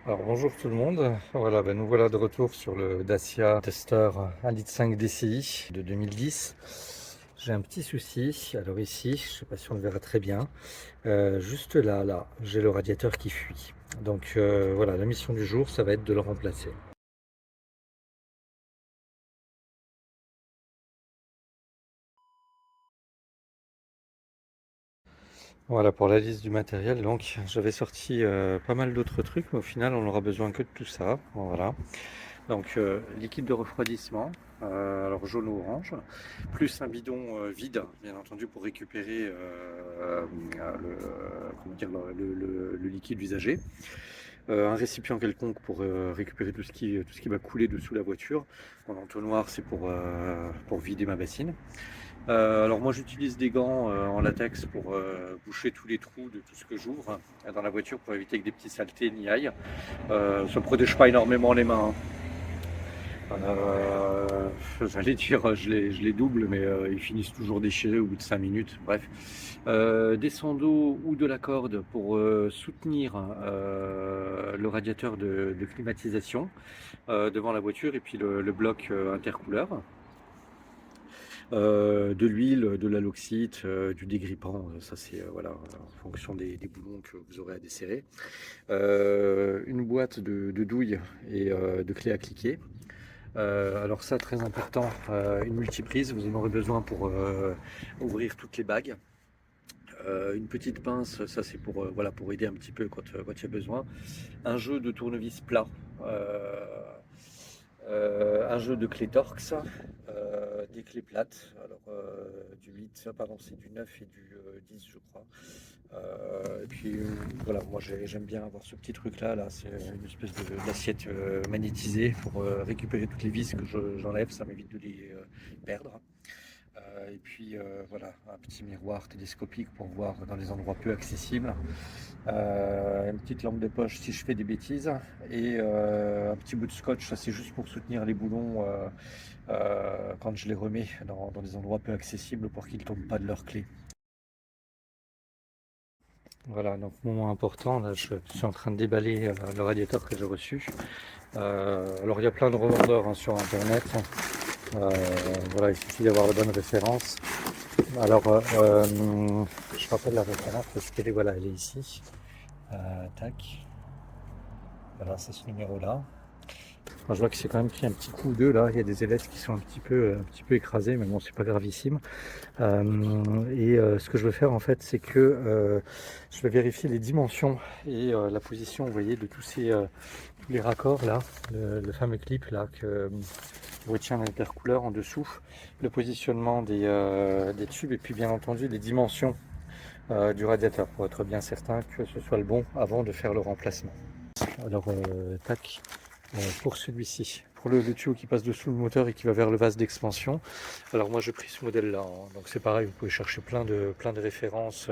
Alors bonjour tout le monde, voilà, nous voilà de retour sur le Dacia Duster 1,5 litre DCI de 2010. J'ai un petit souci, alors ici, je ne sais pas si on le verra très bien, juste là, j'ai le radiateur qui fuit. Donc voilà, la mission du jour, ça va être de le remplacer. Voilà pour la liste du matériel, donc j'avais sorti pas mal d'autres trucs, mais au final on n'aura besoin que de tout ça, voilà. Donc liquide de refroidissement, alors jaune ou orange, plus un bidon vide, bien entendu, pour récupérer comment dire, le liquide usagé. Un récipient quelconque pour récupérer tout ce qui va couler dessous la voiture. Mon entonnoir, c'est pour vider ma bassine. Alors moi j'utilise des gants en latex pour boucher tous les trous de tout ce que j'ouvre dans la voiture pour éviter que des petits saletés n'y aillent. Ça ne protège pas énormément les mains, hein. J'allais dire, je les double, mais ils finissent toujours déchirés au bout de 5 minutes. Bref. Des sandaux ou de la corde pour soutenir le radiateur de climatisation devant la voiture et puis le bloc intercouleur. De l'huile, de l'aloxite, du dégrippant, ça c'est voilà, en fonction des boulons que vous aurez à desserrer. Une boîte de douilles et de clés à cliquer. Alors ça, très important, une multiprise, vous en aurez besoin pour ouvrir toutes les bagues. Une petite pince, ça c'est pour, voilà, pour aider un petit peu quand il y a besoin. Un jeu de tournevis plat, un jeu de clés Torx, des clés plates, alors du 8, pardon, c'est du 9 et du 10 je crois. Et puis voilà, moi j'aime bien avoir ce petit truc là, c'est une espèce d'assiette magnétisée pour récupérer toutes les vis que j'enlève, ça m'évite de les perdre. Et puis voilà, un petit miroir télescopique pour voir dans les endroits peu accessibles. Une petite lampe de poche si je fais des bêtises. Et un petit bout de scotch, ça c'est juste pour soutenir les boulons quand je les remets dans des endroits peu accessibles pour qu'ils ne tombent pas de leur clé. Voilà, donc moment important, là je suis en train de déballer le radiateur que j'ai reçu. Alors il y a plein de revendeurs hein, sur internet. Euh, voilà, il suffit d'avoir la bonne référence. Alors je rappelle la référence parce qu'elle est, voilà, elle est ici. Tac, voilà, c'est ce numéro-là. Moi, je vois que c'est quand même pris un petit coup ou deux là. Il y a des ailettes qui sont un petit peu écrasées, mais bon, c'est pas gravissime. Ce que je veux faire en fait, c'est que je vais vérifier les dimensions et la position, vous voyez, de tous les raccords là, le fameux clip là que retient l'intercouleur en dessous, le positionnement des tubes et puis bien entendu les dimensions du radiateur pour être bien certain que ce soit le bon avant de faire le remplacement. Alors tac, pour celui-ci, pour le tuyau qui passe dessous le moteur et qui va vers le vase d'expansion. Alors moi j'ai pris ce modèle là, hein. Donc c'est pareil, vous pouvez chercher plein de références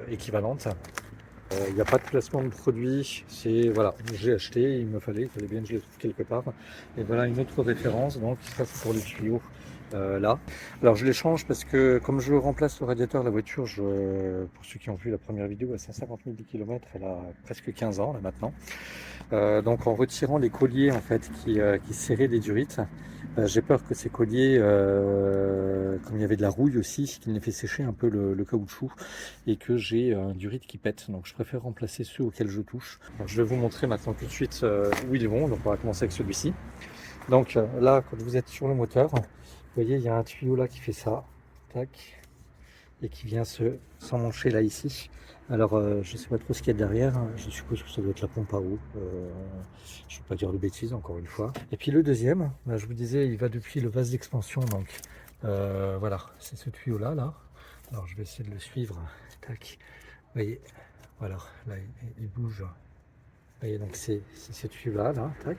équivalentes. Il n'y a pas de placement de produit, c'est voilà, j'ai acheté, il fallait bien que je le trouve quelque part. Et voilà une autre référence, donc ça c'est pour le tuyau là. Alors je l'échange parce que comme je remplace le radiateur de la voiture, pour ceux qui ont vu la première vidéo à 150 000 km, elle a presque 15 ans là maintenant. Donc en retirant les colliers en fait qui serraient les durites, j'ai peur que ces colliers, comme il y avait de la rouille aussi, qu'ils n'aient fait sécher un peu le caoutchouc et que j'ai un durite qui pète. Donc je préfère remplacer ceux auxquels je touche. Donc, je vais vous montrer maintenant tout de suite où ils vont. Donc on va commencer avec celui-ci. Donc là, quand vous êtes sur le moteur, vous voyez, il y a un tuyau là qui fait ça. Tac. Et qui vient s'emmancher là ici. Alors je sais pas trop ce qu'il y a derrière, hein. Je suppose que ça doit être la pompe à eau. Je ne vais pas dire de bêtises encore une fois. Et puis le deuxième, là, je vous disais, il va depuis le vase d'expansion, donc voilà, c'est ce tuyau là, là. Alors je vais essayer de le suivre. Tac. Vous voyez, voilà, là il bouge. Vous voyez, donc c'est ce tuyau là, là, tac.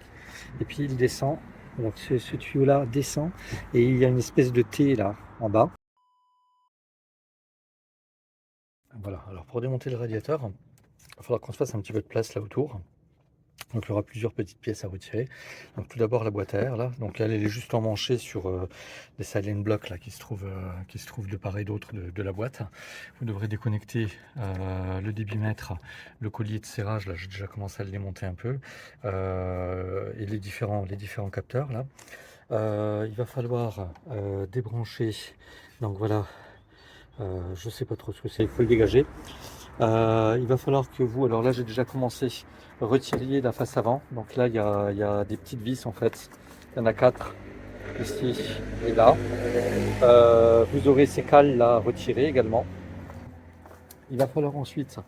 Et puis il descend. Donc ce tuyau là descend et il y a une espèce de T là en bas. Voilà, alors pour démonter le radiateur, il va falloir qu'on se fasse un petit peu de place là autour. Donc il y aura plusieurs petites pièces à retirer. Donc tout d'abord la boîte à air là, donc elle est juste emmanchée sur des silent blocks là qui se trouvent de part et d'autre de la boîte. Vous devrez déconnecter le débitmètre, le collier de serrage, là j'ai déjà commencé à le démonter un peu, et les différents capteurs là. Il va falloir débrancher, donc voilà, je sais pas trop ce que c'est, il faut le dégager. Il va falloir que vous, alors là j'ai déjà commencé, retiriez la face avant. Donc là il y a des petites vis en fait, il y en a 4 ici et là. Vous aurez ces cales là à retirer également. Il va falloir ensuite,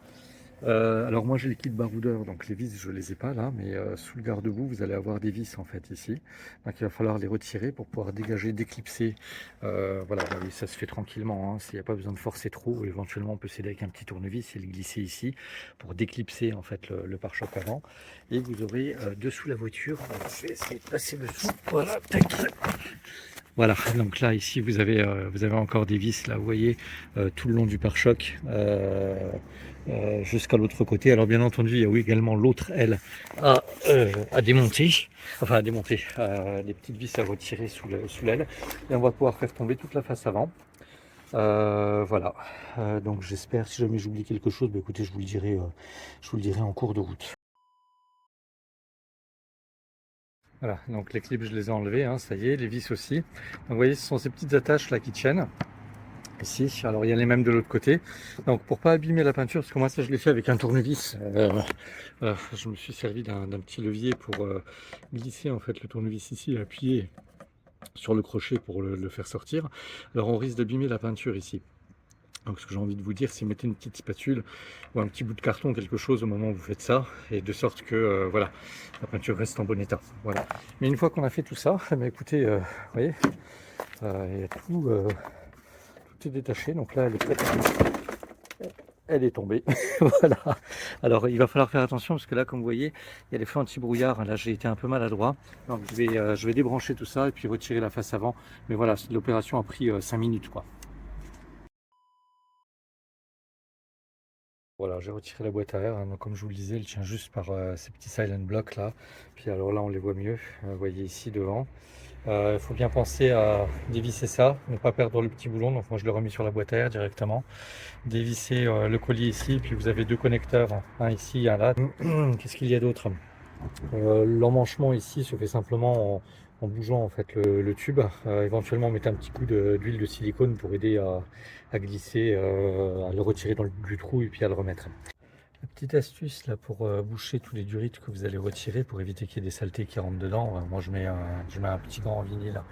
alors moi j'ai les kits baroudeurs, donc les vis je les ai pas là, mais sous le garde-boue vous allez avoir des vis en fait ici. Donc il va falloir les retirer pour pouvoir dégager, déclipser. Voilà, bah oui, ça se fait tranquillement, hein, s'il n'y a pas besoin de forcer trop. Éventuellement on peut s'aider avec un petit tournevis et le glisser ici pour déclipser en fait le pare-choc avant. Et vous aurez dessous la voiture, je vais essayer de passer dessous, voilà, tac. Voilà, donc là ici vous avez encore des vis là, vous voyez, tout le long du pare-choc jusqu'à l'autre côté. Alors bien entendu il y a également l'autre aile à démonter, enfin à démonter, des petites vis à retirer sous l'aile, et on va pouvoir faire tomber toute la face avant. Voilà, donc j'espère, si jamais j'oublie quelque chose, bah, écoutez, je vous le dirai en cours de route. Voilà, donc les clips je les ai enlevés, hein, ça y est, les vis aussi. Donc vous voyez, ce sont ces petites attaches là qui tiennent ici. Alors il y a les mêmes de l'autre côté. Donc pour pas abîmer la peinture, parce que moi ça je l'ai fait avec un tournevis, je me suis servi d'un petit levier pour glisser en fait le tournevis ici et appuyer sur le crochet pour le faire sortir. Alors on risque d'abîmer la peinture ici. Donc ce que j'ai envie de vous dire, c'est mettez une petite spatule ou un petit bout de carton, quelque chose au moment où vous faites ça, et de sorte que voilà, la peinture reste en bon état. Voilà. Mais une fois qu'on a fait tout ça, eh bien, écoutez, vous voyez, il y a tout est détaché. Donc là, elle est tombée. Voilà. Alors il va falloir faire attention parce que là, comme vous voyez, il y a les feux anti-brouillard. Là, j'ai été un peu maladroit. Donc je vais débrancher tout ça et puis retirer la face avant. Mais voilà, l'opération a pris 5 minutes, quoi. Voilà, j'ai retiré la boîte à air, hein. Donc, comme je vous le disais, elle tient juste par ces petits silent blocks là. Puis alors là, on les voit mieux. Vous voyez ici devant. Il faut bien penser à dévisser ça, ne pas perdre le petit boulon. Donc moi, je l'ai remis sur la boîte à air directement. Dévisser le collier ici. Puis vous avez deux connecteurs, un ici, un là. Qu'est-ce qu'il y a d'autre? L'emmanchement ici se fait simplement en bougeant en fait le tube. Éventuellement, mettez un petit coup d'huile de silicone pour aider à glisser, à le retirer du trou et puis à le remettre. La petite astuce là pour boucher tous les durites que vous allez retirer pour éviter qu'il y ait des saletés qui rentrent dedans. Moi je mets un petit gant en vinyle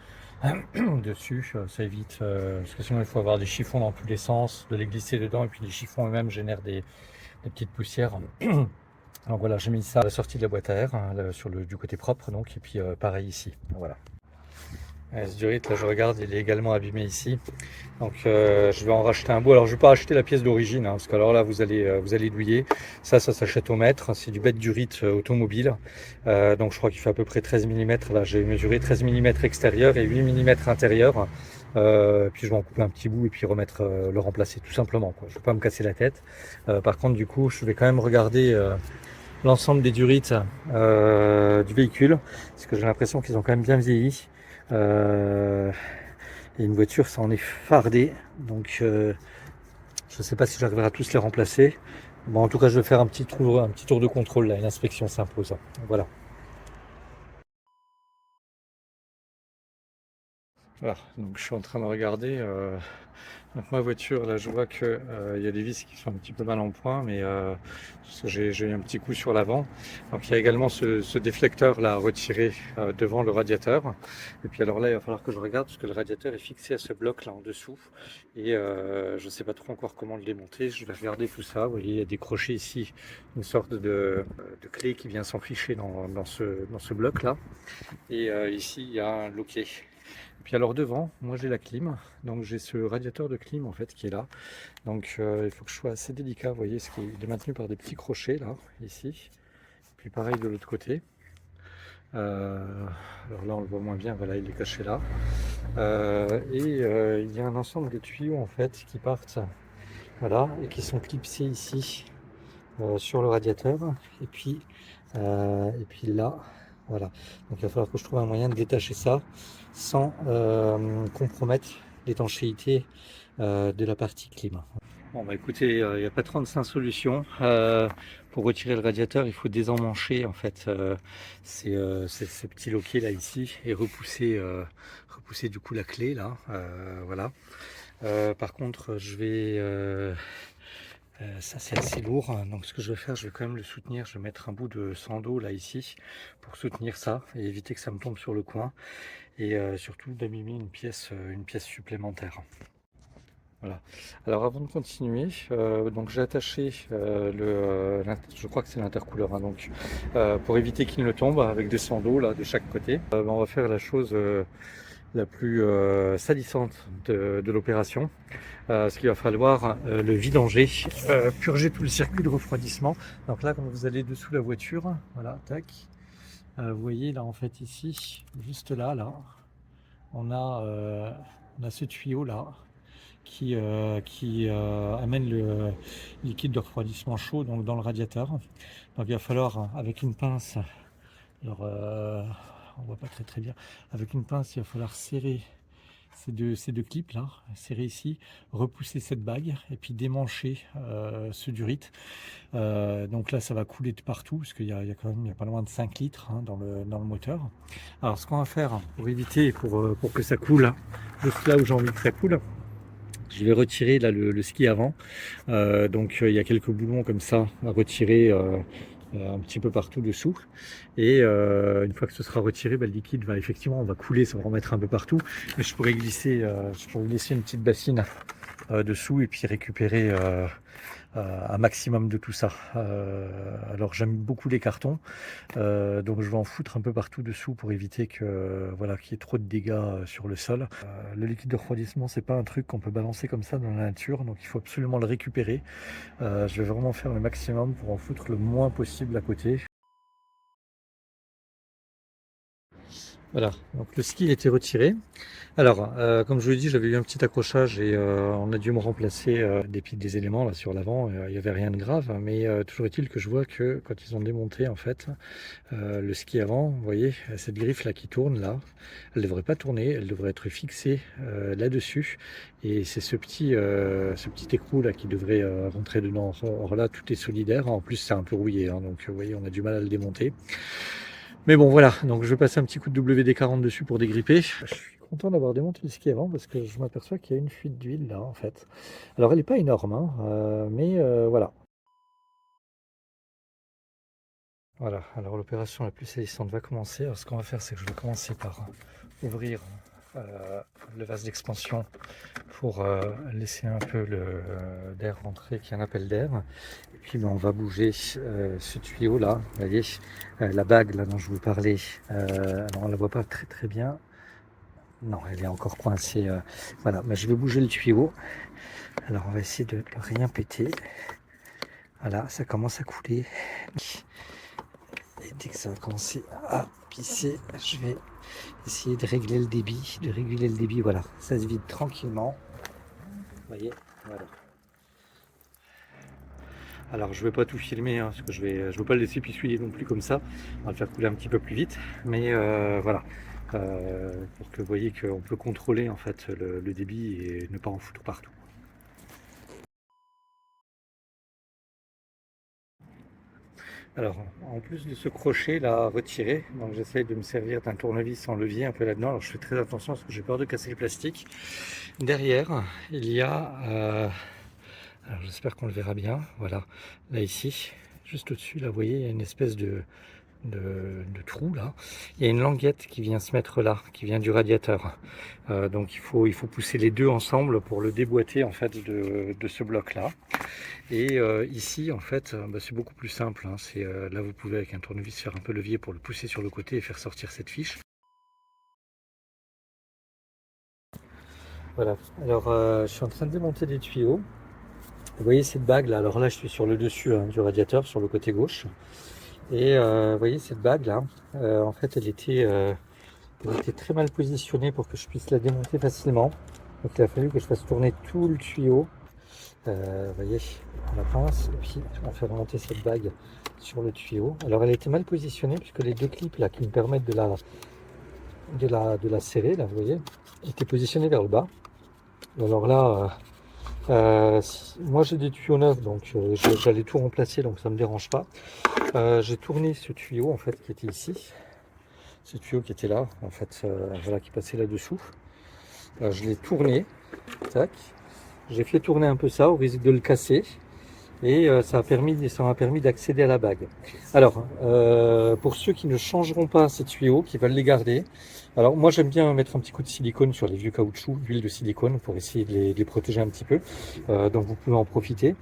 dessus, ça évite, parce que sinon il faut avoir des chiffons dans tous les sens, de les glisser dedans, et puis les chiffons eux-mêmes génèrent des petites poussières. Donc voilà, j'ai mis ça à la sortie de la boîte à air, hein, là, du côté propre, donc, et puis pareil ici. Voilà. Ce durite, là je regarde, il est également abîmé ici. Donc je vais en racheter un bout. Alors je ne vais pas acheter la pièce d'origine, hein, parce que alors là vous allez douiller. Ça s'achète au mètre. C'est du bête durite automobile. Donc je crois qu'il fait à peu près 13 mm. Là j'ai mesuré 13 mm extérieur et 8 mm intérieur. Puis je vais en couper un petit bout et puis remettre, le remplacer tout simplement, quoi. Je ne vais pas me casser la tête. Par contre du coup je vais quand même regarder l'ensemble des durites du véhicule, parce que j'ai l'impression qu'ils ont quand même bien vieilli. Et une voiture, ça en est fardé, donc je ne sais pas si j'arriverai à tous les remplacer. Bon, en tout cas, je vais faire un petit tour de contrôle là, une inspection s'impose. Voilà. Voilà, donc je suis en train de regarder. Donc ma voiture, là, je vois que il y a des vis qui sont un petit peu mal en point, mais parce que j'ai eu un petit coup sur l'avant. Donc il y a également ce déflecteur là à retirer devant le radiateur. Et puis alors là, il va falloir que je regarde parce que le radiateur est fixé à ce bloc là en dessous. Et je ne sais pas trop encore comment le démonter. Je vais regarder tout ça. Vous voyez, il y a des crochets ici, une sorte de clé qui vient s'enficher dans ce bloc là. Et ici, il y a un loquet. Et puis alors devant, moi j'ai la clim, donc j'ai ce radiateur de clim en fait qui est là. Donc il faut que je sois assez délicat, vous voyez, il est maintenu par des petits crochets là, ici. Puis pareil de l'autre côté. Alors là on le voit moins bien, voilà, il est caché là. Il y a un ensemble de tuyaux en fait qui partent, voilà, et qui sont clipsés ici. sur le radiateur et puis là, voilà. Donc il va falloir que je trouve un moyen de détacher ça sans compromettre l'étanchéité de la partie clim. Bon bah écoutez, il n'y a pas 35 solutions. Pour retirer le radiateur, il faut désemmancher en fait ces petits loquets là ici et repousser, repousser du coup la clé là. Voilà. Par contre, je vais ça c'est assez lourd, donc ce que je vais faire, je vais quand même le soutenir. Je vais mettre un bout de sando là ici pour soutenir ça et éviter que ça me tombe sur le coin et surtout d'abîmer une pièce supplémentaire. Voilà. Alors avant de continuer, donc j'ai attaché je crois que c'est l'intercouleur, hein, donc pour éviter qu'il ne tombe avec des sandos là de chaque côté. On va faire la chose la plus salissante de l'opération, ce qu'il va falloir le vidanger, purger tout le circuit de refroidissement. Donc là, quand vous allez dessous la voiture, voilà, tac, vous voyez là en fait ici, juste là, on a ce tuyau là qui amène le liquide de refroidissement chaud donc dans le radiateur. Donc il va falloir avec une pince, alors on voit pas très bien, avec une pince il va falloir serrer ces deux clips là, serrer ici, repousser cette bague et puis démancher ce durite. Donc là ça va couler de partout parce qu'il y a quand même pas loin de 5 litres hein, dans le moteur. Alors ce qu'on va faire pour éviter, pour que ça coule juste là où j'ai envie que ça coule, je vais retirer là le ski avant. Donc il y a quelques boulons comme ça à retirer un petit peu partout dessous. Et une fois que ce sera retiré, le liquide va effectivement, on va couler, ça va remettre un peu partout. Mais je pourrais glisser, une petite bassine dessous et puis récupérer un maximum de tout ça. Alors j'aime beaucoup les cartons, donc je vais en foutre un peu partout dessous pour éviter que voilà qu'il y ait trop de dégâts sur le sol. Le liquide de refroidissement, c'est pas un truc qu'on peut balancer comme ça dans la nature, donc il faut absolument le récupérer. Je vais vraiment faire le maximum pour en foutre le moins possible à côté. Voilà, donc le ski a été retiré. Alors, comme je vous l'ai dit, j'avais eu un petit accrochage et on a dû me remplacer des éléments là sur l'avant. Il n'y avait rien de grave, mais toujours est-il que je vois que quand ils ont démonté en fait le ski avant, vous voyez, cette griffe là qui tourne là, elle ne devrait pas tourner, elle devrait être fixée là-dessus. Et c'est ce petit écrou là qui devrait rentrer dedans. Or là, tout est solidaire. En plus, c'est un peu rouillé, hein, donc vous voyez, on a du mal à le démonter. Mais bon, voilà, donc je vais passer un petit coup de WD-40 dessus pour dégripper. Je suis content d'avoir démonté le ski avant parce que je m'aperçois qu'il y a une fuite d'huile là en fait. Alors elle n'est pas énorme, hein, mais voilà. Voilà, alors l'opération la plus salissante va commencer. Alors ce qu'on va faire, c'est que je vais commencer par ouvrir le vase d'expansion pour laisser un peu d'air rentrer, qu'il y ait un appel d'air. Et puis on va bouger ce tuyau là, vous voyez, la bague là dont je vous parlais, alors on la voit pas très bien. Non, elle est encore coincée. Voilà, mais je vais bouger le tuyau. Alors on va essayer de rien péter. Voilà, ça commence à couler. Et dès que ça va commencer à pisser, je vais essayer de régler le débit. Voilà, ça se vide tranquillement. Vous voyez, voilà. Alors je ne vais pas tout filmer, hein, parce que je veux pas le laisser pissuyer non plus comme ça. On va le faire couler un petit peu plus vite. Mais voilà. Pour que vous voyez qu'on peut contrôler en fait le débit et ne pas en foutre partout. Alors, en plus de ce crochet là retiré, donc j'essaye de me servir d'un tournevis en levier un peu là-dedans. Alors je fais très attention parce que j'ai peur de casser le plastique. Derrière, il y a, alors j'espère qu'on le verra bien. Voilà, là ici, juste au-dessus, là, vous voyez, il y a une espèce de trou là. Il y a une languette qui vient se mettre là, qui vient du radiateur. Donc il faut pousser les deux ensemble pour le déboîter en fait de ce bloc là. Et ici en fait c'est beaucoup plus simple, hein. Là vous pouvez avec un tournevis faire un peu levier pour le pousser sur le côté et faire sortir cette fiche. Voilà, alors je suis en train de démonter des tuyaux. Vous voyez cette bague là, alors là je suis sur le dessus hein, du radiateur, sur le côté gauche. Et vous voyez cette bague là, en fait elle était très mal positionnée pour que je puisse la démonter facilement. Donc il a fallu que je fasse tourner tout le tuyau Vous voyez, la pince, et puis on fait remonter cette bague sur le tuyau. Alors elle était mal positionnée puisque les deux clips là qui me permettent de la serrer, là vous voyez, étaient positionnés vers le bas. Alors là, moi j'ai des tuyaux neufs, donc j'allais tout remplacer, donc ça me dérange pas. J'ai tourné ce tuyau en fait qui était ici, ce tuyau qui était là, en fait, voilà, qui passait là-dessous. Je l'ai tourné, tac. J'ai fait tourner un peu ça au risque de le casser. Et ça m'a permis d'accéder à la bague. Alors, pour ceux qui ne changeront pas ces tuyaux, qui veulent les garder, alors moi j'aime bien mettre un petit coup de silicone sur les vieux caoutchoucs, d'huile de silicone, pour essayer de les protéger un petit peu. Donc vous pouvez en profiter.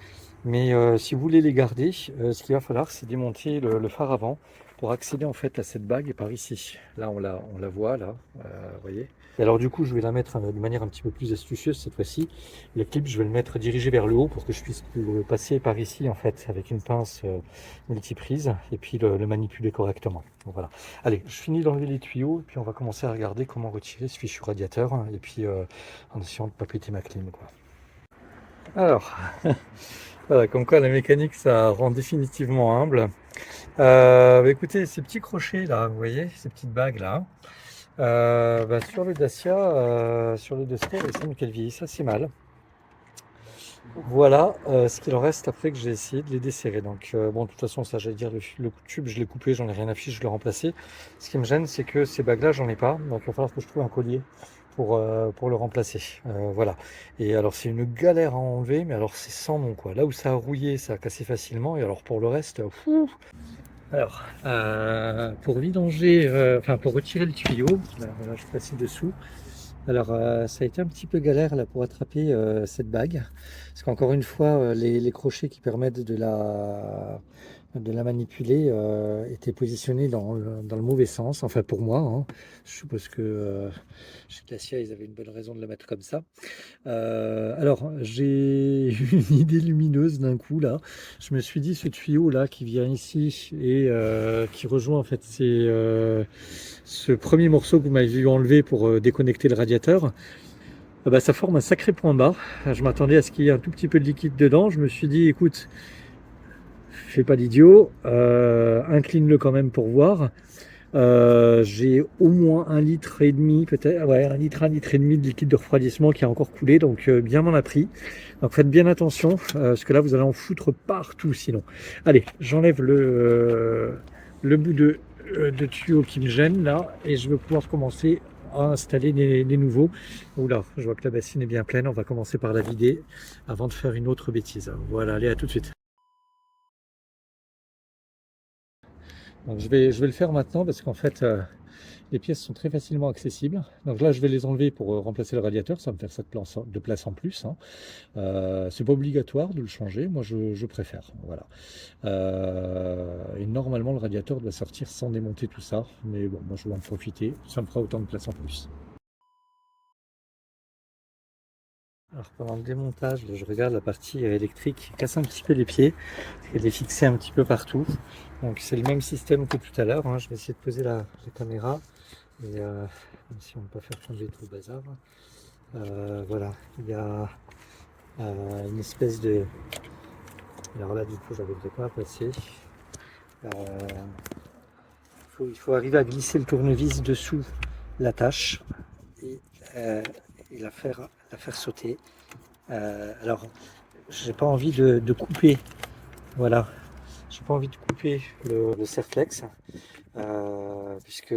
Mais si vous voulez les garder, ce qu'il va falloir, c'est démonter le phare avant pour accéder en fait à cette bague par ici. Là, on la voit, là, vous voyez. Et alors du coup, je vais la mettre de manière un petit peu plus astucieuse cette fois-ci. Le clip, je vais le mettre dirigé vers le haut pour que je puisse le passer par ici en fait avec une pince multiprise et puis le manipuler correctement. Donc, voilà. Allez, je finis d'enlever les tuyaux et puis on va commencer à regarder comment retirer ce fichu radiateur et puis en essayant de ne pas péter ma clim, quoi. Alors, voilà, comme quoi la mécanique ça rend définitivement humble. Écoutez, ces petits crochets là, vous voyez, ces petites bagues là, sur le Dacia, sur le Duster, il semble qu'elles vieillissent assez mal. Voilà ce qu'il en reste après que j'ai essayé de les desserrer. Donc bon, de toute façon, ça, j'allais dire, le tube, je l'ai coupé, j'en ai rien à fiche, je l'ai remplacé. Ce qui me gêne, c'est que ces bagues-là, j'en ai pas. Donc il va falloir que je trouve un collier pour le remplacer. Voilà. Et alors, c'est une galère à enlever, mais alors c'est sans nom, quoi. Là où ça a rouillé, ça a cassé facilement. Et alors, pour le reste, fou. Alors, pour vidanger, enfin, pour retirer le tuyau, là, voilà, je passe dessous. Alors, ça a été un petit peu galère là pour attraper cette bague, parce qu'encore une fois, les crochets qui permettent de la manipuler étaient positionnés dans le mauvais sens, enfin pour moi, hein. Je suppose que chez Dacia, ils avaient une bonne raison de la mettre comme ça. Alors, j'ai eu une idée lumineuse d'un coup là. Je me suis dit, ce tuyau là qui vient ici et qui rejoint en fait ce premier morceau que vous m'avez vu enlever pour déconnecter le radiateur, ça forme un sacré point bas. Je m'attendais à ce qu'il y ait un tout petit peu de liquide dedans. Je me suis dit, écoute, fais pas l'idiot, incline-le quand même pour voir. J'ai au moins 1,5 litre, peut-être, ouais, 1 litre et demi de liquide de refroidissement qui a encore coulé, donc bien m'en a pris. Donc faites bien attention, parce que là vous allez en foutre partout sinon. Allez, j'enlève le bout de tuyau qui me gêne là, et je vais pouvoir commencer à installer les nouveaux. Oula, je vois que la bassine est bien pleine, on va commencer par la vider avant de faire une autre bêtise. Voilà, allez, à tout de suite. Donc je vais le faire maintenant parce qu'en fait les pièces sont très facilement accessibles. Donc là je vais les enlever pour remplacer le radiateur, ça va me faire cette de place en plus, hein. C'est pas obligatoire de le changer, moi je préfère. Voilà. Et normalement le radiateur doit sortir sans démonter tout ça, mais bon, moi je vais en profiter, ça me fera autant de place en plus. Alors pendant le démontage, je regarde la partie électrique qui casse un petit peu les pieds, elle est fixée un petit peu partout. Donc c'est le même système que tout à l'heure, hein. Je vais essayer de poser la caméra, et même si on ne peut pas faire tomber tout le bazar. Voilà, il y a une espèce de... Alors là du coup j'arriverai pas à passer. Il faut arriver à glisser le tournevis dessous la tâche et la faire sauter. Alors, j'ai pas envie de couper, voilà, j'ai pas envie de couper le Serflex, puisque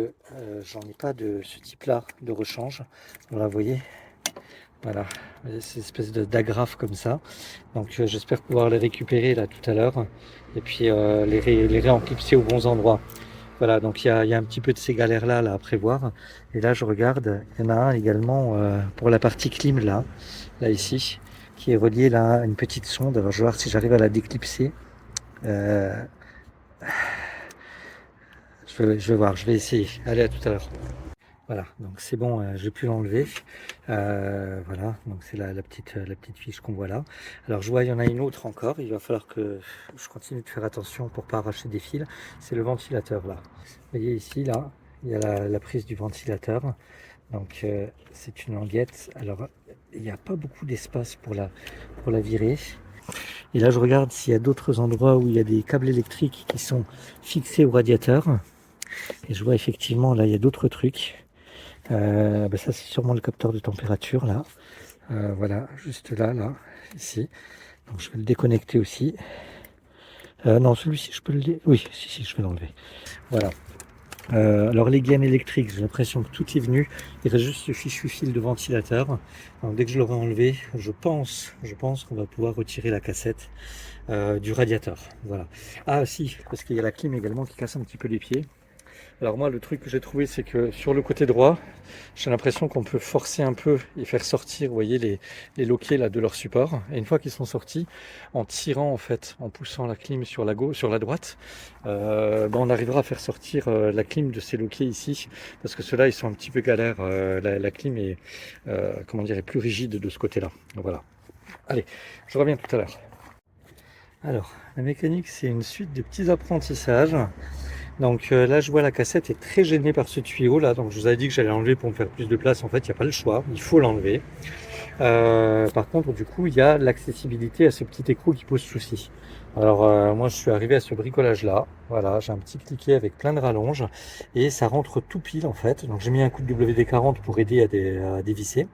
j'en ai pas de ce type-là de rechange. Voilà, vous voyez, voilà, ces espèces d'agrafes comme ça. Donc, j'espère pouvoir les récupérer là tout à l'heure et puis les réenclipser aux bons endroits. Voilà, donc il y a un petit peu de ces galères-là à prévoir. Et là, je regarde, il y en a un également pour la partie clim, là ici, qui est relié là à une petite sonde. Alors, je vais voir si j'arrive à la déclipser. Je vais voir, je vais essayer. Allez, à tout à l'heure. Voilà, donc c'est bon, j'ai pu l'enlever. Voilà, donc c'est la petite fiche qu'on voit là. Alors je vois, il y en a une autre encore. Il va falloir que je continue de faire attention pour pas arracher des fils. C'est le ventilateur là. Vous voyez ici, là, il y a la prise du ventilateur. Donc c'est une languette. Alors il n'y a pas beaucoup d'espace pour la virer. Et là je regarde s'il y a d'autres endroits où il y a des câbles électriques qui sont fixés au radiateur. Et je vois effectivement là il y a d'autres trucs. Ça c'est sûrement le capteur de température là. Voilà, juste là, ici. Donc je vais le déconnecter aussi. Non, celui-ci je peux oui, si, je vais l'enlever. Voilà. Alors les gaines électriques, j'ai l'impression que tout est venu. Il reste juste ce fichu fil de ventilateur. Donc, dès que je l'aurai enlevé, je pense qu'on va pouvoir retirer la cassette du radiateur. Voilà. Ah si, parce qu'il y a la clim également qui casse un petit peu les pieds. Alors moi, le truc que j'ai trouvé, c'est que sur le côté droit, j'ai l'impression qu'on peut forcer un peu et faire sortir, vous voyez, les loquets là de leur support. Et une fois qu'ils sont sortis, en tirant en fait, en poussant la clim sur la gauche, sur la droite, on arrivera à faire sortir la clim de ces loquets ici, parce que ceux-là, ils sont un petit peu galères. La clim est, comment dire, est plus rigide de ce côté-là. Voilà. Allez, je reviens tout à l'heure. Alors, la mécanique, c'est une suite de petits apprentissages. Donc là je vois la cassette est très gênée par ce tuyau là, donc je vous avais dit que j'allais l'enlever pour me faire plus de place. En fait il n'y a pas le choix, il faut l'enlever. Par contre du coup il y a l'accessibilité à ce petit écrou qui pose souci. Alors moi je suis arrivé à ce bricolage là, voilà, j'ai un petit cliquet avec plein de rallonges et ça rentre tout pile en fait. Donc j'ai mis un coup de WD-40 pour aider à dévisser.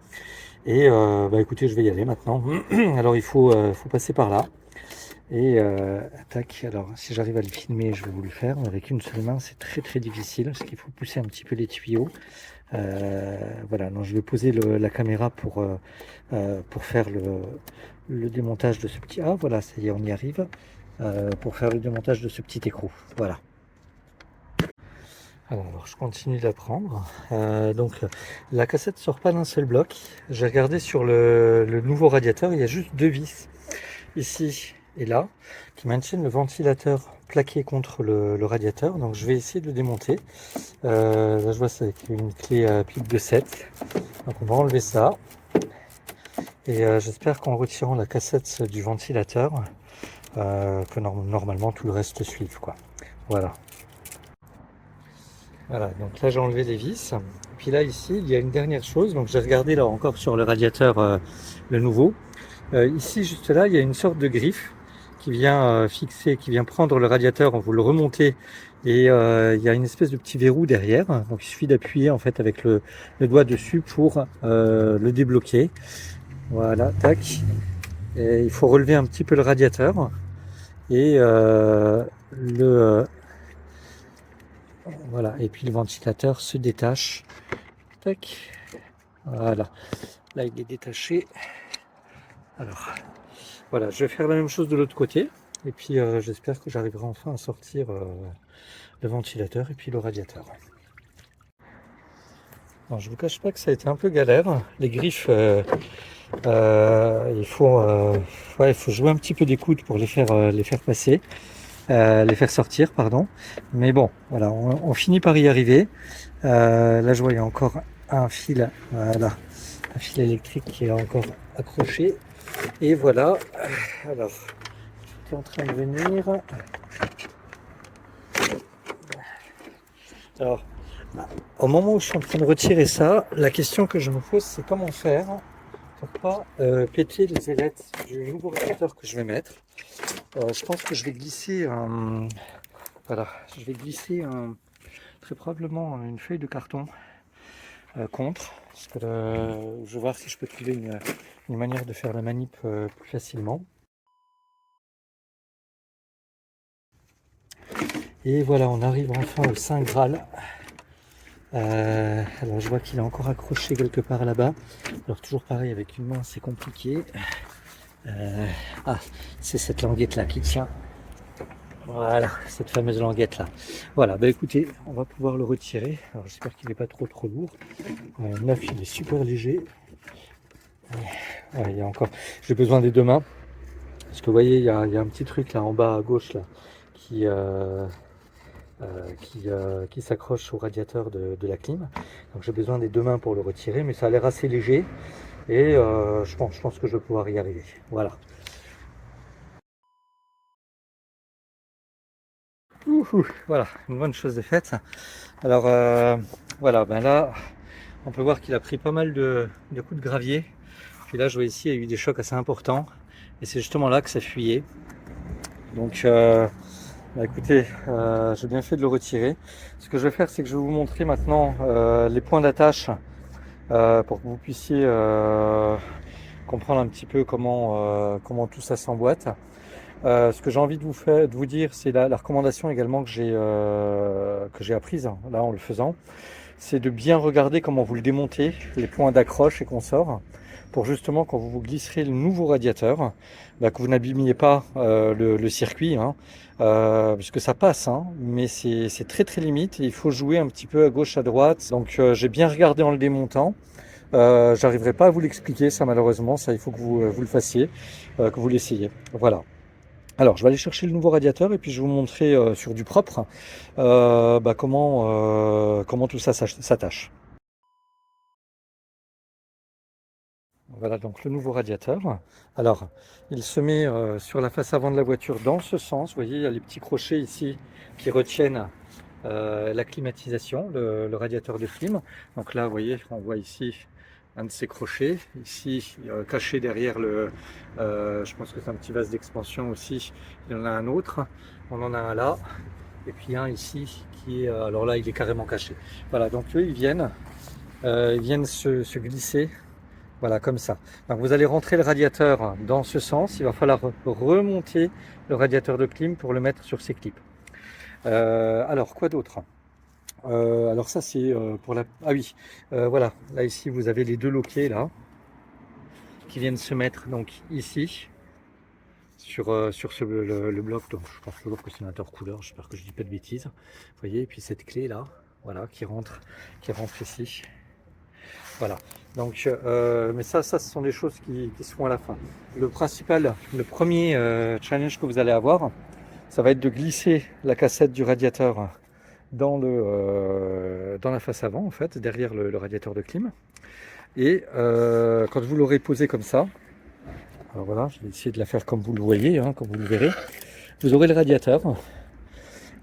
Et écoutez, je vais y aller maintenant. Alors il faut passer par là. Et tac, alors si j'arrive à le filmer, je vais vous le faire. Avec une seule main, c'est très très difficile parce qu'il faut pousser un petit peu les tuyaux. Voilà, donc je vais poser la caméra pour faire le démontage de ce petit... Ah voilà, ça y est, on y arrive. Pour faire le démontage de ce petit écrou. Voilà. Alors je continue d'apprendre. Donc la cassette ne sort pas d'un seul bloc. J'ai regardé sur le nouveau radiateur, il y a juste deux vis. Ici et là, qui maintiennent le ventilateur plaqué contre le radiateur. Donc je vais essayer de le démonter. Là je vois ça avec une clé à pic de 7. Donc on va enlever ça. Et j'espère qu'en retirant la cassette du ventilateur, que normalement tout le reste suive, quoi. Voilà. Voilà, donc là j'ai enlevé les vis. Puis là ici, il y a une dernière chose. Donc j'ai regardé là encore sur le radiateur le nouveau. Ici juste là, il y a une sorte de griffe qui vient fixer, qui vient prendre le radiateur, vous le remontez et il y a une espèce de petit verrou derrière. Donc il suffit d'appuyer en fait avec le doigt dessus pour le débloquer. Voilà, tac. Et il faut relever un petit peu le radiateur et voilà, et puis le ventilateur se détache. Tac. Voilà. Là il est détaché. Alors voilà, je vais faire la même chose de l'autre côté. Et puis j'espère que j'arriverai enfin à sortir le ventilateur et puis le radiateur. Alors, je ne vous cache pas que ça a été un peu galère. Les griffes, il faut jouer un petit peu des coudes pour les faire passer, les faire sortir, pardon. Mais bon, voilà, on finit par y arriver. Là, je vois, il y a encore un fil, voilà, un fil électrique qui est encore accroché. Et voilà. Alors, tout est en train de venir. Alors, au moment où je suis en train de retirer ça, la question que je me pose, c'est comment faire pour pas péter les ailettes du nouveau radiateur que je vais mettre. Je pense que je vais glisser très probablement une feuille de carton contre, parce que je vais voir si je peux trouver une manière de faire la manip plus facilement. Et voilà, on arrive enfin au Saint Graal. Alors je vois qu'il est encore accroché quelque part là-bas. Alors toujours pareil, avec une main c'est compliqué. C'est cette languette là qui tient. Voilà, cette fameuse languette là. Voilà, bah écoutez, on va pouvoir le retirer. Alors j'espère qu'il n'est pas trop lourd. Neuf, il est super léger. Il y a encore. J'ai besoin des deux mains. Parce que vous voyez, il y a un petit truc là en bas à gauche là qui s'accroche au radiateur de la clim. Donc j'ai besoin des deux mains pour le retirer, mais ça a l'air assez léger et je pense que je vais pouvoir y arriver. Voilà. Voilà, une bonne chose est faite. Alors voilà, ben là on peut voir qu'il a pris pas mal de coups de gravier. Puis là je vois ici il y a eu des chocs assez importants. et c'est justement là que ça fuyait. Donc bah, écoutez, j'ai bien fait de le retirer. Ce que je vais faire, c'est que je vais vous montrer maintenant les points d'attache pour que vous puissiez comprendre un petit peu comment tout ça s'emboîte. Ce que j'ai envie de vous dire, c'est la recommandation également que j'ai apprise là en le faisant, c'est de bien regarder comment vous le démontez, les points d'accroche et consorts, pour justement quand vous glisserez le nouveau radiateur, bah, que vous n'abîmiez pas le circuit, hein, puisque ça passe, hein, mais c'est très très limite, et il faut jouer un petit peu à gauche à droite. Donc j'ai bien regardé en le démontant. J'arriverai pas à vous l'expliquer, ça malheureusement, ça il faut que vous le fassiez, que vous l'essayiez. Voilà. Alors, je vais aller chercher le nouveau radiateur et puis je vais vous montrer sur du propre bah, comment tout ça s'attache. Voilà donc le nouveau radiateur. Alors, il se met sur la face avant de la voiture dans ce sens. Vous voyez, il y a les petits crochets ici qui retiennent la climatisation, le radiateur de clim. Donc là, vous voyez, on voit ici un de ces crochets. Ici, caché derrière je pense que c'est un petit vase d'expansion aussi. Il y en a un autre. On en a un là. Et puis un ici qui est, alors là, il est carrément caché. Voilà, donc eux, ils viennent se glisser. Voilà, comme ça. Donc vous allez rentrer le radiateur dans ce sens. Il va falloir remonter le radiateur de clim pour le mettre sur ses clips. Alors, quoi d'autre? Alors ça c'est pour la... Ah oui, voilà. Là ici vous avez les deux loquets là qui viennent se mettre donc ici sur le bloc. Donc je pense toujours que c'est un intercouleur. J'espère que je dis pas de bêtises. Vous voyez, et puis cette clé là, voilà, qui rentre ici. Voilà. Donc, mais ça, ce sont des choses qui se font à la fin. Le principal, le premier challenge que vous allez avoir, ça va être de glisser la cassette du radiateur dans la face avant, en fait, derrière le radiateur de clim. Et quand vous l'aurez posé comme ça, alors voilà, je vais essayer de la faire comme vous le voyez, hein, comme vous le verrez. Vous aurez le radiateur.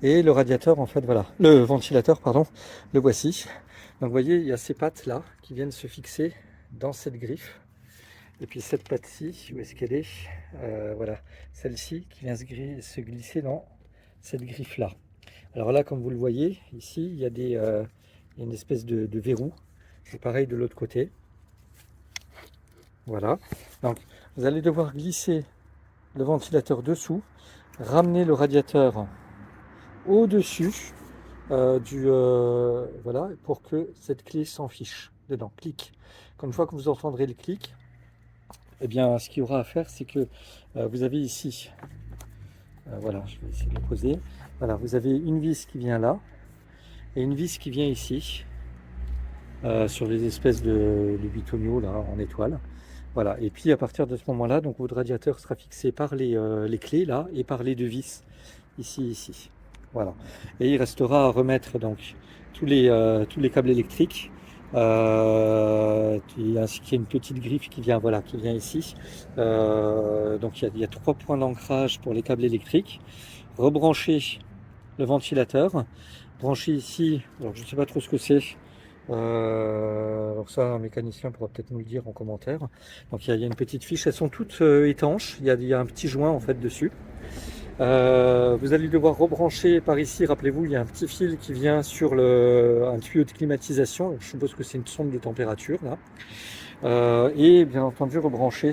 Et le radiateur, en fait, voilà, le ventilateur, pardon, le voici. Donc vous voyez, il y a ces pattes là qui viennent se fixer dans cette griffe. Et puis cette patte-ci, où est-ce qu'elle est, voilà, celle-ci qui vient se glisser dans cette griffe-là. Alors là, comme vous le voyez, ici, il y a une espèce de verrou. C'est pareil de l'autre côté. Voilà. Donc vous allez devoir glisser le ventilateur dessous, ramener le radiateur au-dessus voilà, pour que cette clé s'en fiche dedans. Clic. Une fois que vous entendrez le clic, eh bien, ce qu'il y aura à faire, c'est que vous avez ici, voilà, je vais essayer de le poser. Voilà, vous avez une vis qui vient là et une vis qui vient ici sur les espèces de bitonio là en étoile. Voilà, et puis à partir de ce moment-là, donc votre radiateur sera fixé par les clés là et par les deux vis ici. Voilà. Et il restera à remettre donc tous les câbles électriques, ainsi qu'il y a une petite griffe qui vient, voilà, qui vient ici. Donc il y a 3 points d'ancrage pour les câbles électriques. Rebrancher le ventilateur, brancher ici, alors je ne sais pas trop ce que c'est. Alors ça, un mécanicien pourra peut-être nous le dire en commentaire. Donc il y a une petite fiche, elles sont toutes étanches, il y a un petit joint en fait dessus. Vous allez devoir rebrancher par ici, rappelez-vous, il y a un petit fil qui vient sur un tuyau de climatisation, je suppose que c'est une sonde de température là. Et bien entendu rebrancher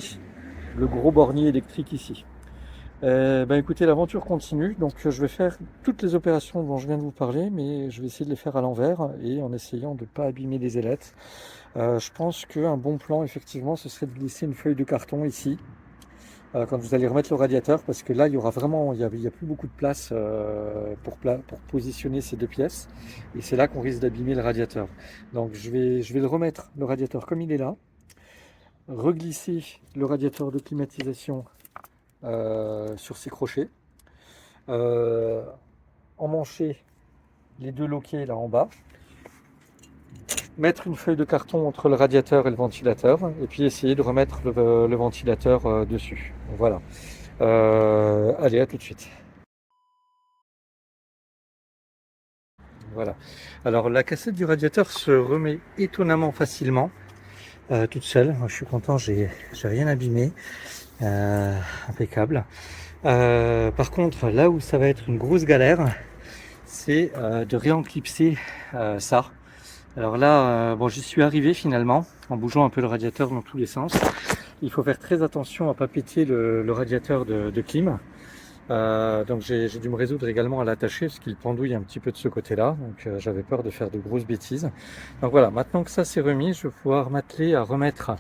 le gros bornier électrique ici. Écoutez, l'aventure continue, donc je vais faire toutes les opérations dont je viens de vous parler, mais je vais essayer de les faire à l'envers et en essayant de ne pas abîmer les ailettes. Je pense qu'un bon plan, effectivement, ce serait de glisser une feuille de carton ici, quand vous allez remettre le radiateur, parce que là, il y aura vraiment, il y a plus beaucoup de place pour positionner ces deux pièces, et c'est là qu'on risque d'abîmer le radiateur. Donc je vais le remettre, le radiateur comme il est là, reglisser le radiateur de climatisation sur ces crochets, emmancher les deux loquets là en bas, mettre une feuille de carton entre le radiateur et le ventilateur, et puis essayer de remettre le ventilateur dessus. Voilà. Allez, à tout de suite. Voilà. Alors la cassette du radiateur se remet étonnamment facilement, toute seule. Je suis content, j'ai rien abîmé. Impeccable. Par contre, là où ça va être une grosse galère, c'est de réenclipser ça. Alors là, bon, j'y suis arrivé finalement, en bougeant un peu le radiateur dans tous les sens. Il faut faire très attention à ne pas péter le radiateur de clim. Donc j'ai dû me résoudre également à l'attacher parce qu'il pendouille un petit peu de ce côté-là. Donc j'avais peur de faire de grosses bêtises. Donc voilà, maintenant que ça c'est remis, je vais pouvoir m'atteler à remettre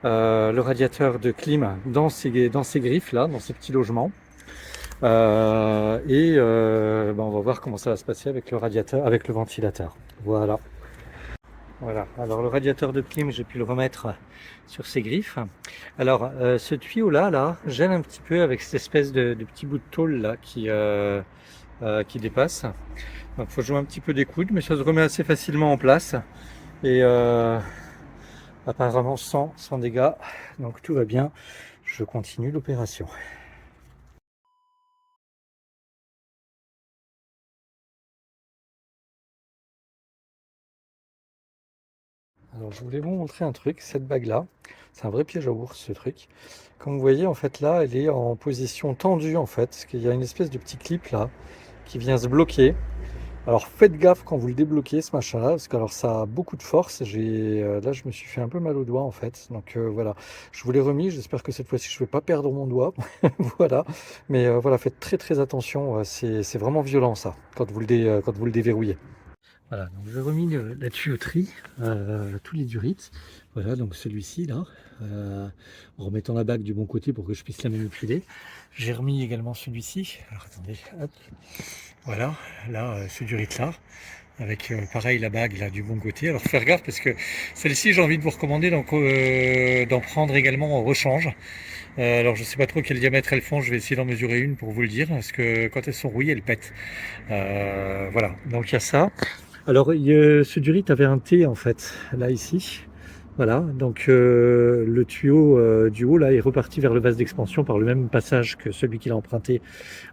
le radiateur de clim dans ces griffes là, dans ces petits logements. On va voir comment ça va se passer avec le radiateur, avec le ventilateur. Voilà. Voilà, alors le radiateur de clim, j'ai pu le remettre sur ses griffes. Alors, ce tuyau-là, gêne un petit peu avec cette espèce de petit bout de tôle là qui dépasse. Donc, faut jouer un petit peu des coudes, mais ça se remet assez facilement en place. Et apparemment sans dégâts. Donc, tout va bien. Je continue l'opération. Alors, je voulais vous montrer un truc, cette bague-là. C'est un vrai piège à ours, ce truc. Comme vous voyez, en fait, là, elle est en position tendue, en fait, parce qu'il y a une espèce de petit clip, là, qui vient se bloquer. Alors, faites gaffe quand vous le débloquez, ce machin-là, parce que alors, ça a beaucoup de force. Là, je me suis fait un peu mal au doigt, en fait. Donc, voilà. Je vous l'ai remis. J'espère que cette fois-ci, je ne vais pas perdre mon doigt. Voilà. Mais voilà, faites très, très attention. C'est vraiment violent, ça, quand vous le déverrouillez. Voilà, donc j'ai remis la tuyauterie, tous les durites. Voilà, donc celui-ci là, en remettant la bague du bon côté pour que je puisse la manipuler. J'ai remis également celui-ci. Alors attendez, hop. Voilà, là, ce durite là, avec pareil la bague là du bon côté. Alors faire gaffe parce que celle-ci, j'ai envie de vous recommander d'en prendre également en rechange. Alors je sais pas trop quel diamètre elles font, je vais essayer d'en mesurer une pour vous le dire, parce que quand elles sont rouillées, elles pètent. Voilà, donc il y a ça. Alors, ce durite avait un T en fait, là ici. Voilà, donc le tuyau du haut là est reparti vers le vase d'expansion par le même passage que celui qu'il a emprunté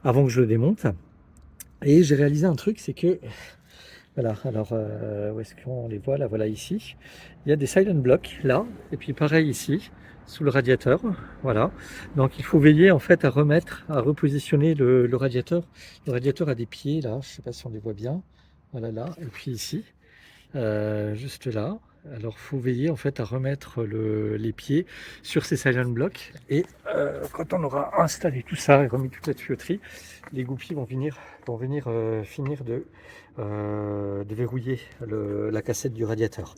avant que je le démonte. Et j'ai réalisé un truc, c'est que, voilà, alors où est-ce qu'on les voit là? Voilà ici. Il y a des silent blocks là, et puis pareil ici, sous le radiateur. Voilà, donc il faut veiller en fait à remettre, à repositionner le radiateur. Le radiateur a des pieds là, je ne sais pas si on les voit bien. Voilà là, et puis ici. Juste là. Alors, faut veiller en fait à remettre les pieds sur ces silent blocks. Et quand on aura installé tout ça et remis toute la tuyauterie, les goupilles vont venir finir de verrouiller la cassette du radiateur.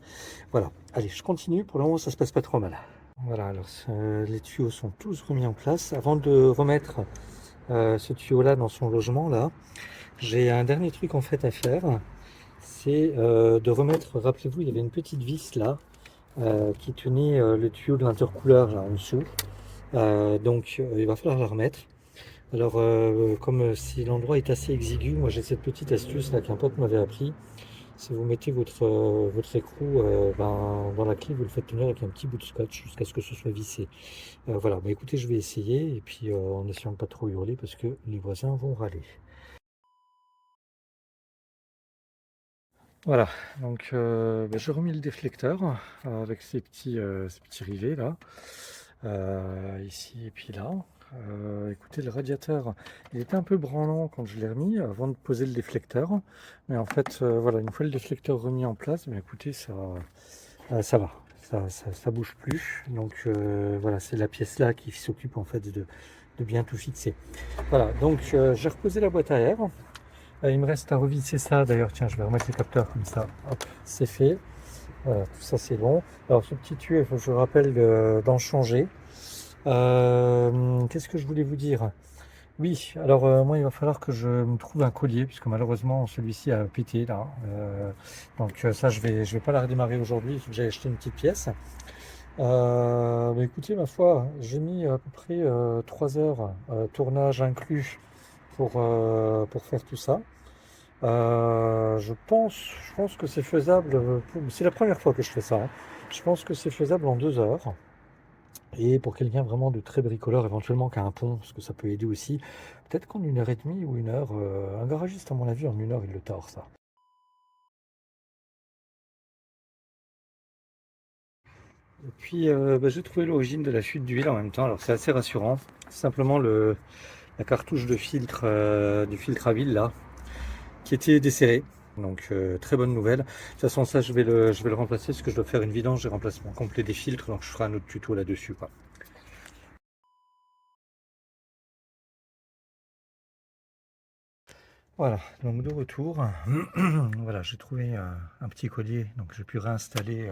Voilà. Allez, je continue. Pour le moment, ça se passe pas trop mal. Voilà. Alors, les tuyaux sont tous remis en place. Avant de remettre ce tuyau-là dans son logement, là, j'ai un dernier truc en fait à faire. C'est de remettre, rappelez-vous, il y avait une petite vis là qui tenait le tuyau de l'intercouleur là en dessous. Il va falloir la remettre. Alors, comme si l'endroit est assez exigu, moi j'ai cette petite astuce là qu'un pote m'avait appris. Si vous mettez votre écrou dans la clé, vous le faites tenir avec un petit bout de scotch jusqu'à ce que ce soit vissé. Voilà, bah écoutez, je vais essayer et puis en essayant de pas trop hurler parce que les voisins vont râler. Voilà, donc j'ai remis le déflecteur avec ces petits rivets là, ici et puis là. Écoutez, le radiateur, il était un peu branlant quand je l'ai remis avant de poser le déflecteur. Mais en fait, voilà, une fois le déflecteur remis en place, écoutez, ça va, ça bouge plus. Donc voilà, c'est la pièce là qui s'occupe en fait de bien tout fixer. Voilà, donc j'ai reposé la boîte à air. Il me reste à revisser ça. D'ailleurs, tiens, je vais remettre les capteurs comme ça. Hop, c'est fait. Voilà, tout ça c'est bon. Alors, ce petit tuyau, il faut que je rappelle d'en changer. Qu'est-ce que je voulais vous dire? Oui, alors moi, il va falloir que je me trouve un collier, puisque malheureusement, celui-ci a pété là. Ça, je vais pas la redémarrer aujourd'hui. Il faut que j'aille acheter une petite pièce. Écoutez, ma foi, j'ai mis à peu près 3 heures, tournage inclus, pour faire tout ça. Je pense que c'est faisable. C'est la première fois que je fais ça, hein. Je pense que c'est faisable en 2 heures. Et pour quelqu'un vraiment de très bricoleur, éventuellement qui a un pont, parce que ça peut aider aussi, peut-être qu'en 1 heure et demie ou 1 heure, un garagiste, à mon avis, en 1 heure, il le tord, ça. Et puis j'ai trouvé l'origine de la fuite d'huile en même temps, alors c'est assez rassurant. C'est simplement la cartouche de filtre du filtre à huile là qui était desserrée. Donc très bonne nouvelle. De toute façon ça je vais le remplacer parce que je dois faire une vidange et remplacement complet des filtres, donc je ferai un autre tuto là-dessus quoi. Voilà, donc de retour, voilà, j'ai trouvé un petit collier, donc j'ai pu réinstaller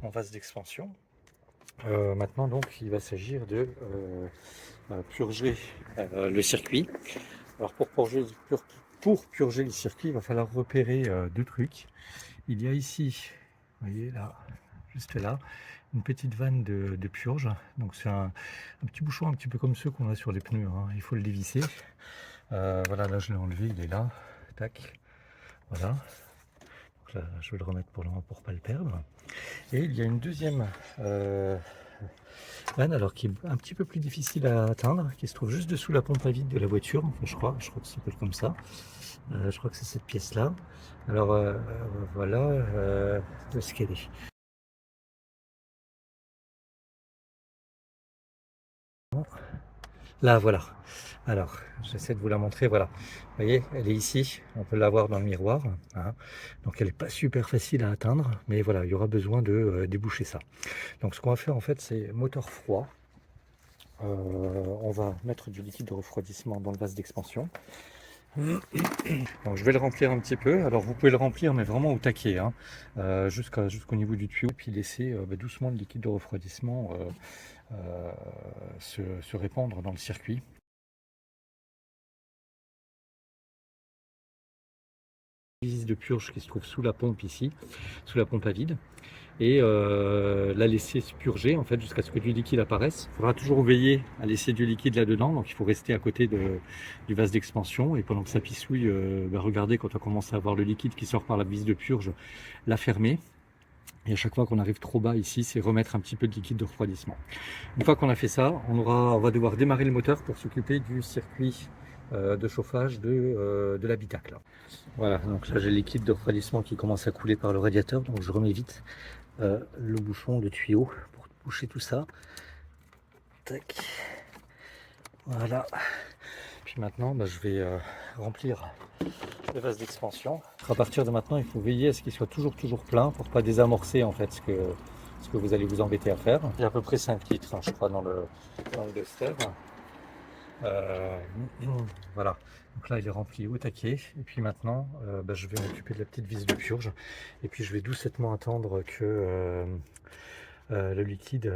mon vase d'expansion. Maintenant donc il va s'agir de purger le circuit. Alors pour purger le circuit, il va falloir repérer deux trucs. Il y a ici, vous voyez là, juste là, une petite vanne de purge. Donc c'est un petit bouchon un petit peu comme ceux qu'on a sur les pneus, hein. Il faut le dévisser. Voilà, là je l'ai enlevé, il est là. Tac, voilà. Donc là, je vais le remettre pour ne pas le perdre. Et il y a une deuxième vanne, alors qui est un petit peu plus difficile à atteindre, qui se trouve juste dessous la pompe à vide de la voiture. Enfin, je crois que ça s'appelle comme ça. Je crois que c'est cette pièce-là. Alors voilà où est-ce qu'elle est. Là, voilà. Alors, j'essaie de vous la montrer. Voilà. Vous voyez, elle est ici. On peut la voir dans le miroir, hein. Donc, elle n'est pas super facile à atteindre. Mais voilà, il y aura besoin de déboucher ça. Donc, ce qu'on va faire, en fait, c'est moteur froid. On va mettre du liquide de refroidissement dans le vase d'expansion. Donc, je vais le remplir un petit peu. Alors, vous pouvez le remplir, mais vraiment au taquet, hein, jusqu'au niveau du tuyau. Puis laisser doucement le liquide de refroidissement se répandre dans le circuit. Vis de purge qui se trouve sous la pompe ici, sous la pompe à vide, et la laisser se purger en fait jusqu'à ce que du liquide apparaisse. Il faudra toujours veiller à laisser du liquide là-dedans, donc il faut rester à côté du vase d'expansion, et pendant que ça pissouille, regardez quand on commence à avoir le liquide qui sort par la vis de purge, la fermer. Et à chaque fois qu'on arrive trop bas ici, c'est remettre un petit peu de liquide de refroidissement. Une fois qu'on a fait ça, on va devoir démarrer le moteur pour s'occuper du circuit de chauffage de l'habitacle. Voilà, donc là j'ai le liquide de refroidissement qui commence à couler par le radiateur, donc je remets vite le bouchon, le tuyau pour boucher tout ça. Tac. Voilà. Puis maintenant, je vais remplir le vase d'expansion. À partir de maintenant, il faut veiller à ce qu'il soit toujours plein pour pas désamorcer en fait ce que vous allez vous embêter à faire. Il y a à peu près 5 litres, hein, je crois, dans le Duster. Voilà, donc là il est rempli au taquet. Et puis maintenant, je vais m'occuper de la petite vis de purge. Et puis je vais doucettement attendre que le liquide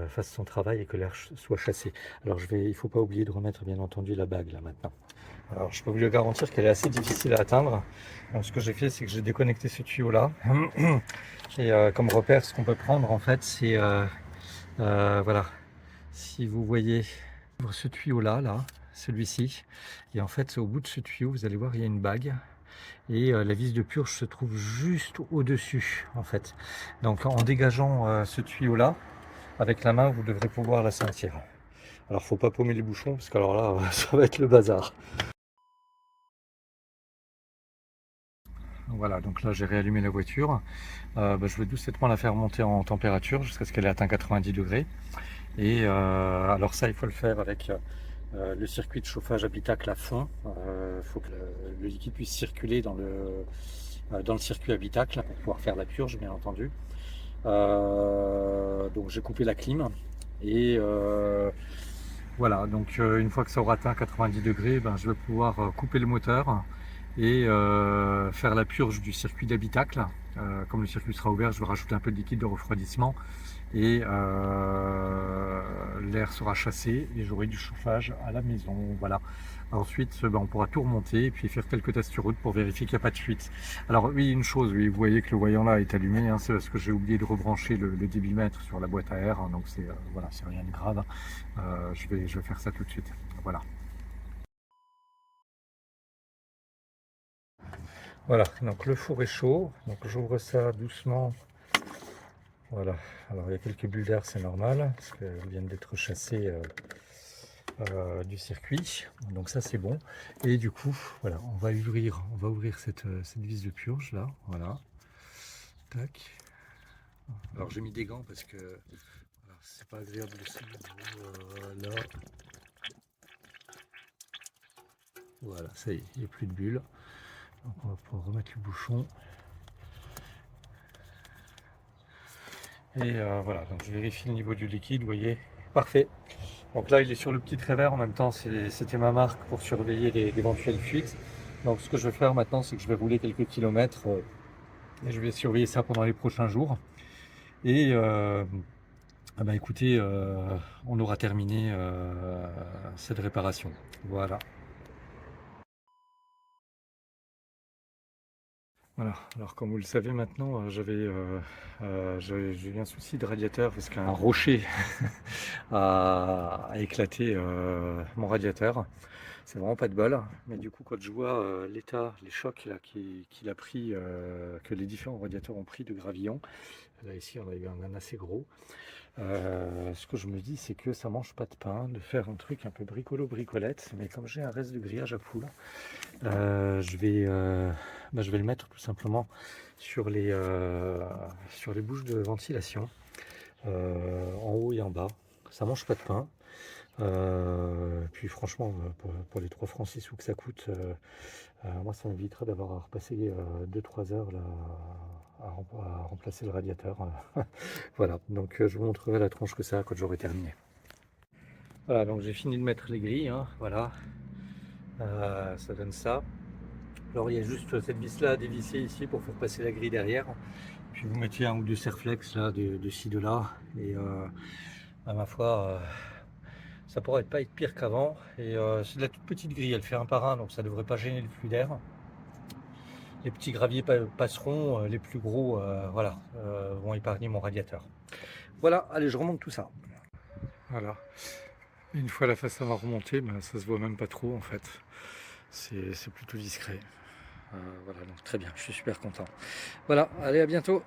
fasse son travail et que l'air soit chassé. Alors il ne faut pas oublier de remettre bien entendu la bague là maintenant. Alors je peux vous le garantir qu'elle est assez difficile à atteindre. Donc ce que j'ai fait, c'est que j'ai déconnecté ce tuyau là. Et comme repère, ce qu'on peut prendre en fait, c'est voilà, si vous voyez ce tuyau là, celui-ci, et en fait au bout de ce tuyau, vous allez voir, il y a une bague. Et la vis de purge se trouve juste au-dessus en fait. Donc en dégageant ce tuyau là avec la main, vous devrez pouvoir la sentir. Alors faut pas paumer les bouchons parce que alors là ça va être le bazar. Voilà, donc là j'ai réallumé la voiture. Je vais doucement la faire monter en température jusqu'à ce qu'elle ait atteint 90 degrés. Et alors ça il faut le faire avec le circuit de chauffage habitacle à fond. Il faut que le liquide puisse circuler dans le circuit habitacle pour pouvoir faire la purge bien entendu. Donc j'ai coupé la clim et voilà, donc une fois que ça aura atteint 90 degrés, je vais pouvoir couper le moteur et faire la purge du circuit d'habitacle. Comme le circuit sera ouvert, je vais rajouter un peu de liquide de refroidissement et l'air sera chassé et j'aurai du chauffage à la maison. Voilà. Ensuite, on pourra tout remonter et puis faire quelques tests sur route pour vérifier qu'il n'y a pas de fuite. Alors oui, une chose, oui, vous voyez que le voyant là est allumé, hein, c'est parce que j'ai oublié de rebrancher le débitmètre sur la boîte à air, hein, donc c'est voilà, c'est rien de grave. Je vais faire ça tout de suite. Voilà. Voilà, donc le four est chaud, donc j'ouvre ça doucement. Voilà, alors il y a quelques bulles d'air, c'est normal, parce qu'elles viennent d'être chassées du circuit, donc ça c'est bon. Et du coup, voilà, on va ouvrir cette vis de purge là, voilà, tac, Alors j'ai mis des gants parce que voilà, c'est pas agréable de se là. Voilà, ça y est, il n'y a plus de bulles. Donc on va pouvoir remettre le bouchon. Et voilà, donc je vérifie le niveau du liquide, vous voyez, parfait. Donc là il est sur le petit trait vert, en même temps c'était ma marque pour surveiller l'éventuelle fuite. Donc ce que je vais faire maintenant, c'est que je vais rouler quelques kilomètres et je vais surveiller ça pendant les prochains jours. Et ah bah écoutez, on aura terminé cette réparation. Voilà. Voilà, alors comme vous le savez maintenant, j'ai eu un souci de radiateur parce qu'un rocher a éclaté mon radiateur. C'est vraiment pas de bol, mais du coup quand je vois l'état, les chocs là, qu'il a pris, que les différents radiateurs ont pris de gravillon, là ici on a eu un assez gros, ce que je me dis c'est que ça mange pas de pain de faire un truc un peu bricolo-bricolette, mais comme j'ai un reste de grillage à poule, je vais le mettre tout simplement sur les bouches de ventilation, en haut et en bas. Ça mange pas de pain. Puis franchement, pour les 3 francs 6 sous que ça coûte, moi ça m'évitera d'avoir à repasser 2-3 heures là, à remplacer le radiateur. Voilà, donc je vous montrerai la tronche que ça a quand j'aurai terminé. Voilà, donc j'ai fini de mettre les grilles, hein, voilà. Ça donne ça. Alors il y a juste cette vis là à dévisser ici pour faire passer la grille derrière. Puis vous mettez 1 ou 2 serflex là de ci de là. Et à ma foi, ça pourrait pas être pire qu'avant. Et c'est de la toute petite grille, elle fait 1 par 1, donc ça devrait pas gêner le flux d'air. Les petits graviers passeront, les plus gros voilà, vont épargner mon radiateur. Voilà, allez, je remonte tout ça. Voilà. Une fois la façade remontée, ben, ça se voit même pas trop en fait. C'est plutôt discret. Voilà, donc très bien, je suis super content. Voilà, allez, à bientôt.